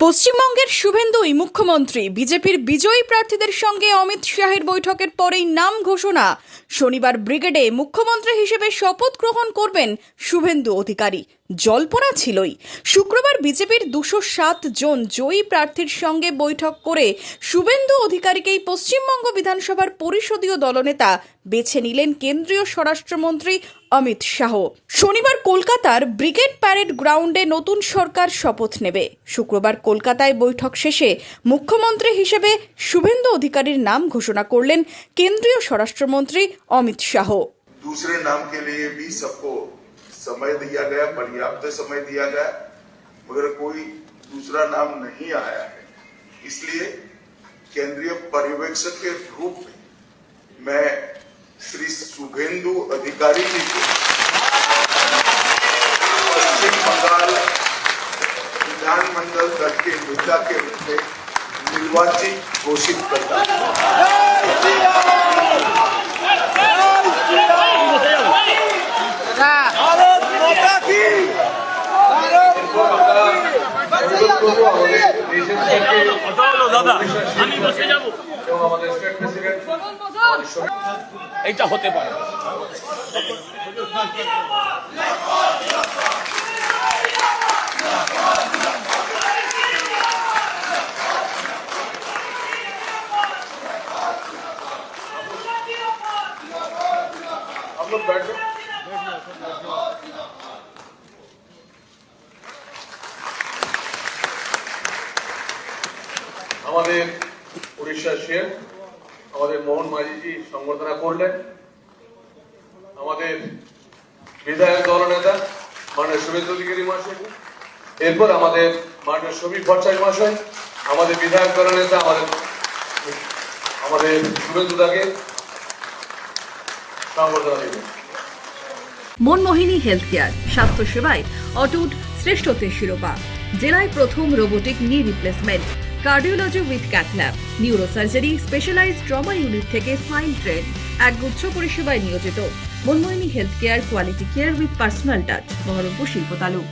পশ্চিমবঙ্গের শুভেন্দুই মুখ্যমন্ত্রী। বিজেপির বিজয়ী প্রার্থীদের সঙ্গে অমিত শাহের বৈঠকের পরেই নাম ঘোষণা। শনিবার ব্রিগেডে মুখ্যমন্ত্রী হিসেবে শপথ গ্রহণ করবেন শুভেন্দু অধিকারী। জল্পনা ছিলই, শুক্রবার বিজেপির 207 জন জয়ী প্রার্থীর সঙ্গে বৈঠক করে শুভেন্দু অধিকারীকেই পশ্চিমবঙ্গ বিধানসভার পরিষদীয় দলনেতা বেছে নিলেন কেন্দ্রীয় স্বরাষ্ট্রমন্ত্রী অমিত শাহ। শনিবার কলকাতার ব্রিগেড প্যারেড গ্রাউন্ডে নতুন সরকার শপথ নেবে। শুক্রবার কলকাতায় বৈঠক শেষে মুখ্যমন্ত্রী হিসেবে শুভেন্দু অধিকারীর নাম ঘোষণা করলেন কেন্দ্রীয় স্বরাষ্ট্রমন্ত্রী অমিত শাহ। दूसरे नाम के लिए भी सबको समय दिया गया, पर्याप्त समय दिया गया, मगर कोई दूसरा नाम नहीं आया है। इसलिए केंद्रीय पर्यवेक्षक के रूप में मैं श्री शुभेंदु अधिकारी जी को पश्चिम बंगाल विधानमंडल दल के नेता के रूप में निर्वाचित घोषित करता हूं। এইটা হতে পারে। আমাদের উড়িষ্যার শের আমাদের মোহন মাঝিজি সংবর্ধনা করলেন। আমাদের বিধায়ক দলনেতা মাননীয় শুভেন্দু অধিকারী মহাশয়, এরপর আমাদের মাননীয় সমীর ভট্টাচার্য মহাশয়, আমাদের বিধায়ক দলনেতা আমাদের শুভেন্দু দাকে সংবর্ধনা দেবেন। মনমোহিনী হেলথ কেয়ার, স্বাস্থ্য সেবায় অটুট শ্রেষ্ঠত্বের শিরোপা। জেলায় প্রথম robotic knee replacement, cardiology with cath lab, neurosurgery, specialized trauma unit থেকে স্মাইল ট্রেন, একগুচ্ছ পরিষেবায় নিয়োজিত। Manmohini health care, quality care with personal touch, Baharampur শিল্প তালুক।